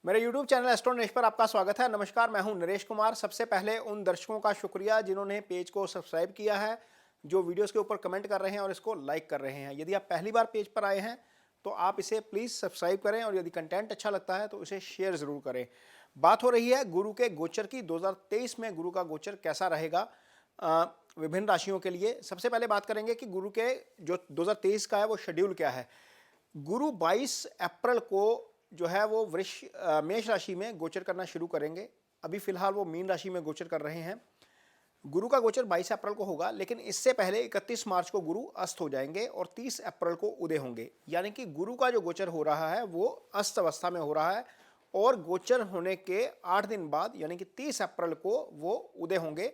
मेरे YouTube channel astro Naresh पर आपका स्वागत है। नमस्कार, मैं हूं नरेश कुमार। सबसे पहले उन दर्शकों का शुक्रिया जिन्होंने पेज को सब्सक्राइब किया है, जो वीडियोस के ऊपर कमेंट कर रहे हैं और इसको लाइक कर रहे हैं। यदि आप पहली बार पेज पर आए हैं तो आप इसे प्लीज़ सब्सक्राइब करें और यदि कंटेंट अच्छा लगता है तो इसे शेयर ज़रूर करें। बात हो रही है गुरु के गोचर की। 2023 में गुरु का गोचर कैसा रहेगा विभिन्न राशियों के लिए। सबसे पहले बात करेंगे कि गुरु के जो 2023 का है वो शेड्यूल क्या है। गुरु 22 अप्रैल को जो है वो मेष राशि में गोचर करना शुरू करेंगे। अभी फिलहाल वो मीन राशि में गोचर कर रहे हैं। गुरु का गोचर 22 अप्रैल को होगा, लेकिन इससे पहले 31 मार्च को गुरु अस्त हो जाएंगे और 30 अप्रैल को उदय होंगे। यानी कि गुरु का जो गोचर हो रहा है वो अस्त अवस्था में हो रहा है और गोचर होने के 8 दिन बाद यानी कि 30 अप्रैल को वो उदय होंगे।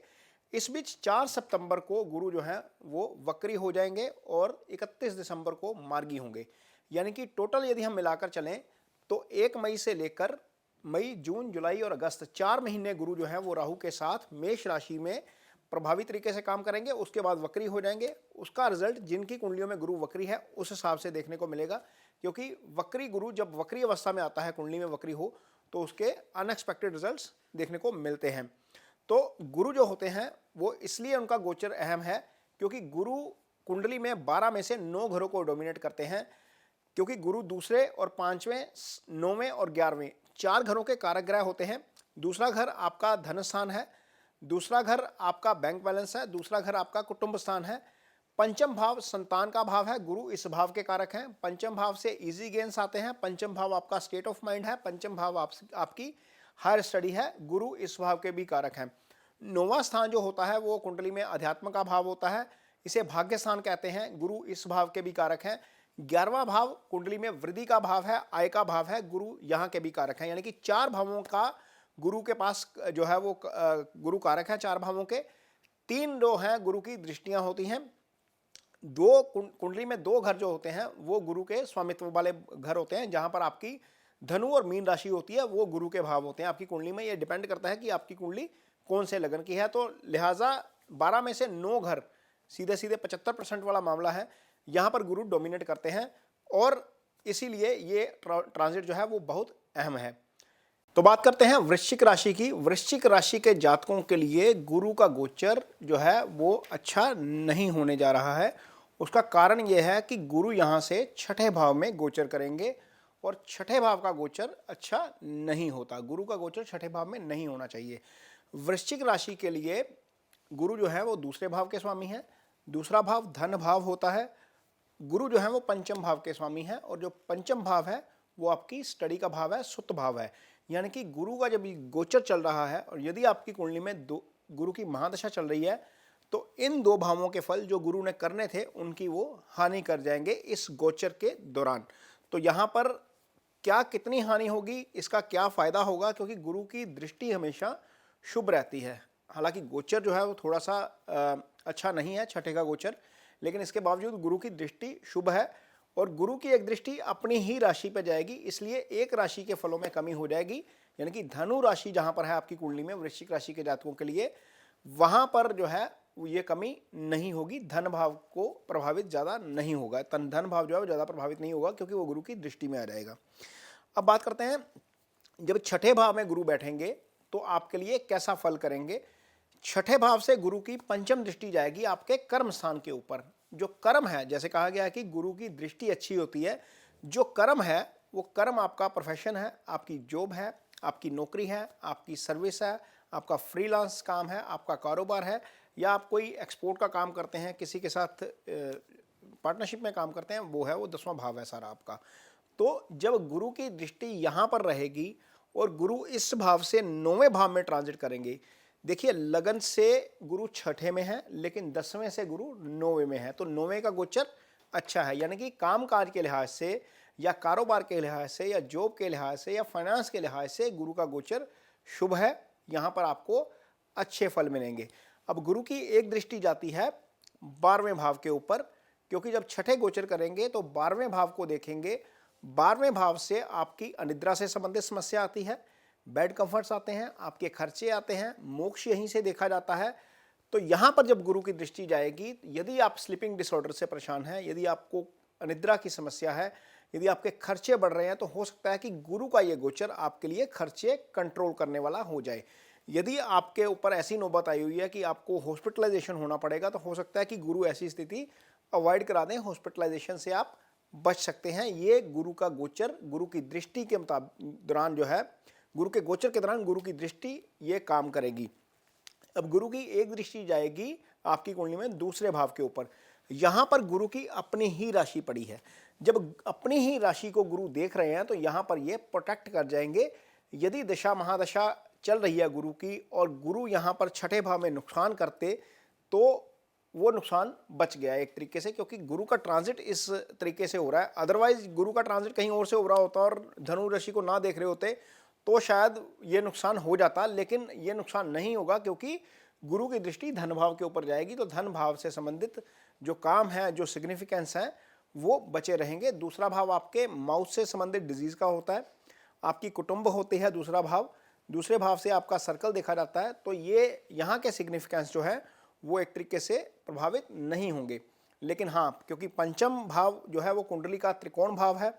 इस बीच 4 सितंबर को गुरु जो है वो वक्री हो जाएंगे और 31 दिसंबर को मार्गी होंगे। यानी कि टोटल यदि हम मिलाकर चलें तो 1 मई से लेकर मई, जून, जुलाई और अगस्त 4 महीने गुरु जो है वो राहु के साथ मेष राशि में प्रभावी तरीके से काम करेंगे। उसके बाद वक्री हो जाएंगे। उसका रिजल्ट जिनकी कुंडलियों में गुरु वक्री है उस हिसाब से देखने को मिलेगा, क्योंकि वक्री गुरु जब वक्री अवस्था में आता है, कुंडली में वक्री हो, तो उसके अनएक्सपेक्टेड रिजल्ट्स देखने को मिलते हैं। तो गुरु जो होते हैं वो इसलिए उनका गोचर अहम है क्योंकि गुरु कुंडली में 12 में से 9 घरों को डोमिनेट करते हैं। क्योंकि गुरु दूसरे और 5वें, 9वें और 11वें 4 घरों के कारक ग्रह होते हैं। दूसरा घर आपका धन स्थान है, दूसरा घर आपका बैंक बैलेंस है, दूसरा घर आपका कुटुंब स्थान है। पंचम भाव संतान का भाव है, गुरु इस भाव के कारक हैं। पंचम भाव से इजी गेन्स आते हैं। पंचम भाव आपका स्टेट ऑफ माइंड है। पंचम भाव आपकी हायर स्टडी है, गुरु इस भाव के भी कारक हैं। 9वां स्थान जो होता है वो कुंडली में अध्यात्म का भाव होता है, इसे भाग्य स्थान कहते हैं, गुरु इस भाव के भी कारक हैं। 11वां भाव कुंडली में वृद्धि का भाव है, आय का भाव है, गुरु यहाँ के भी कारक हैं। यानी कि 4 भावों का गुरु के पास जो है वो गुरु कारक है। 4 भावों के 3 जो हैं गुरु की दृष्टियां होती हैं। 2 कुंडली में 2 घर जो होते हैं वो गुरु के स्वामित्व वाले घर होते हैं। जहां पर आपकी धनु और मीन राशि होती है वो गुरु के भाव होते हैं आपकी कुंडली में। ये डिपेंड करता है कि आपकी कुंडली कौन से लगन की है। तो लिहाजा 12 में से 9 घर सीधे सीधे 75% वाला मामला है, यहां पर गुरु डोमिनेट करते हैं और इसीलिए ये ट्रांजिट जो है वो बहुत अहम है। तो बात करते हैं वृश्चिक राशि की। वृश्चिक राशि के जातकों के लिए गुरु का गोचर जो है वो अच्छा नहीं होने जा रहा है। उसका कारण यह है कि गुरु यहां से 6ठे भाव में गोचर करेंगे और 6ठे भाव का गोचर अच्छा नहीं होता। गुरु का गोचर 6ठे भाव में नहीं होना चाहिए। वृश्चिक राशि के लिए गुरु जो है वो दूसरे भाव के स्वामी हैं। दूसरा भाव धन भाव होता है। गुरु जो है वो पंचम भाव के स्वामी हैं और जो पंचम भाव है वो आपकी स्टडी का भाव है, सुत भाव है। यानी कि गुरु का जब गोचर चल रहा है और यदि आपकी कुंडली में गुरु की महादशा चल रही है तो इन 2 भावों के फल जो गुरु ने करने थे उनकी वो हानि कर जाएंगे इस गोचर के दौरान। तो यहाँ पर क्या कितनी हानि होगी, इसका क्या फायदा होगा, क्योंकि गुरु की दृष्टि हमेशा शुभ रहती है। हालांकि गोचर जो है वो थोड़ा सा अच्छा नहीं है, 6ठे का गोचर, लेकिन इसके बावजूद गुरु की दृष्टि शुभ है और गुरु की एक दृष्टि अपनी ही राशि पर जाएगी, इसलिए एक राशि के फलों में कमी हो जाएगी। यानी कि धनु राशि जहां पर है आपकी कुंडली में वृश्चिक राशि के जातकों के लिए, वहां पर जो है ये कमी नहीं होगी। धन भाव को प्रभावित ज़्यादा नहीं होगा। धन भाव जो है वो ज़्यादा प्रभावित नहीं होगा क्योंकि वो गुरु की दृष्टि में आ जाएगा। अब बात करते हैं जब 6ठे भाव में गुरु बैठेंगे तो आपके लिए कैसा फल करेंगे। 6ठे भाव से गुरु की पंचम दृष्टि जाएगी आपके कर्म स्थान के ऊपर। जो कर्म है, जैसे कहा गया है कि गुरु की दृष्टि अच्छी होती है, जो कर्म है वो कर्म आपका प्रोफेशन है, आपकी जॉब है, आपकी नौकरी है, आपकी सर्विस है, आपका फ्रीलांस काम है, आपका कारोबार है, या आप कोई एक्सपोर्ट का काम करते हैं, किसी के साथ पार्टनरशिप में काम करते हैं, वो है, वो 10वां भाव है सारा आपका। तो जब गुरु की दृष्टि यहाँ पर रहेगी और गुरु इस भाव से 9वें भाव में ट्रांजिट करेंगे। देखिए, लगन से गुरु 6ठे में है लेकिन 10वें से गुरु 9वें में है, तो 9वें का गोचर अच्छा है। यानी कि कामकाज के लिहाज से या कारोबार के लिहाज से या जॉब के लिहाज से या फाइनेंस के लिहाज से गुरु का गोचर शुभ है। यहाँ पर आपको अच्छे फल मिलेंगे। अब गुरु की एक दृष्टि जाती है 12वें भाव के ऊपर, क्योंकि जब 6ठे गोचर करेंगे तो 12वें भाव को देखेंगे। 12वें भाव से आपकी अनिद्रा से संबंधित समस्या आती है, बेड कंफर्ट्स आते हैं, आपके खर्चे आते हैं, मोक्ष यहीं से देखा जाता है। तो यहाँ पर जब गुरु की दृष्टि जाएगी, यदि आप स्लीपिंग डिसऑर्डर से परेशान हैं, यदि आपको अनिद्रा की समस्या है, यदि आपके खर्चे बढ़ रहे हैं तो हो सकता है कि गुरु का ये गोचर आपके लिए खर्चे कंट्रोल करने वाला हो जाए। यदि आपके ऊपर ऐसी नौबत आई हुई है कि आपको हॉस्पिटलाइजेशन होना पड़ेगा, तो हो सकता है कि गुरु ऐसी स्थिति अवॉइड करा दें, हॉस्पिटलाइजेशन से आप बच सकते हैं। ये गुरु का गोचर, गुरु की दृष्टि के दौरान जो है, गुरु के गोचर के दौरान गुरु की दृष्टि ये काम करेगी। अब गुरु की एक दृष्टि जाएगी आपकी कुंडली में दूसरे भाव के ऊपर। यहाँ पर गुरु की अपनी ही राशि पड़ी है। जब अपनी ही राशि को गुरु देख रहे हैं तो यहाँ पर ये प्रोटेक्ट कर जाएंगे। यदि दशा महादशा चल रही है गुरु की और गुरु यहाँ पर छठे भाव में नुकसान करते तो वो नुकसान बच गया एक तरीके से, क्योंकि गुरु का ट्रांजिट इस तरीके से हो रहा है। अदरवाइज गुरु का ट्रांजिट कहीं और से हो रहा होता और धनु राशि को ना देख रहे होते तो शायद ये नुकसान हो जाता, लेकिन ये नुकसान नहीं होगा क्योंकि गुरु की दृष्टि धन भाव के ऊपर जाएगी। तो धन भाव से संबंधित जो काम है, जो सिग्निफिकेंस है, वो बचे रहेंगे। दूसरा भाव आपके माउथ से संबंधित डिजीज का होता है, आपकी कुटुंब होती है दूसरा भाव, दूसरे भाव से आपका सर्कल देखा जाता है। तो ये यहाँ के सिग्निफिकेंस जो है वो एक तरीके से प्रभावित नहीं होंगे। लेकिन हाँ, क्योंकि पंचम भाव जो है वो कुंडली का त्रिकोण भाव है,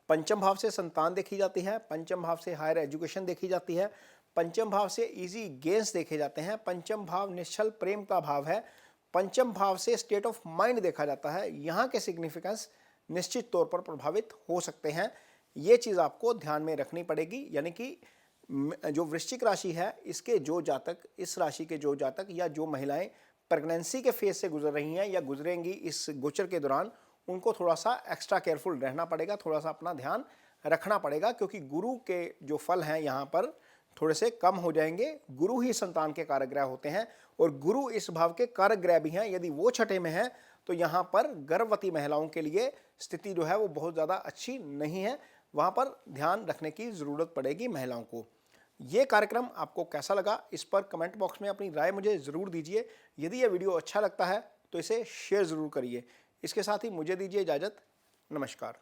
पंचम भाव से संतान देखी जाती है, पंचम भाव से हायर एजुकेशन देखी जाती है, पंचम भाव से इजी गेन्स देखे जाते हैं, पंचम भाव निश्चल प्रेम का भाव है, पंचम भाव से स्टेट ऑफ माइंड देखा जाता है। यहाँ के सिग्निफिकेंस निश्चित तौर पर प्रभावित हो सकते हैं। ये चीज़ आपको ध्यान में रखनी पड़ेगी। यानी कि जो वृश्चिक राशि है, इसके जो जातक, इस राशि के जो जातक या जो महिलाएं प्रेगनेंसी के फेज से गुजर रही हैं या गुजरेंगी इस गोचर के दौरान, उनको थोड़ा सा एक्स्ट्रा केयरफुल रहना पड़ेगा, थोड़ा सा अपना ध्यान रखना पड़ेगा, क्योंकि गुरु के जो फल हैं यहाँ पर थोड़े से कम हो जाएंगे। गुरु ही संतान के कारक ग्रह होते हैं और गुरु इस भाव के कारक ग्रह भी हैं। यदि वो छठे में है तो यहाँ पर गर्भवती महिलाओं के लिए स्थिति जो है वो बहुत ज़्यादा अच्छी नहीं है, वहाँ पर ध्यान रखने की ज़रूरत पड़ेगी महिलाओं को। ये कार्यक्रम आपको कैसा लगा, इस पर कमेंट बॉक्स में अपनी राय मुझे ज़रूर दीजिए। यदि यह वीडियो अच्छा लगता है तो इसे शेयर ज़रूर करिए। इसके साथ ही मुझे दीजिए इजाज़त। नमस्कार।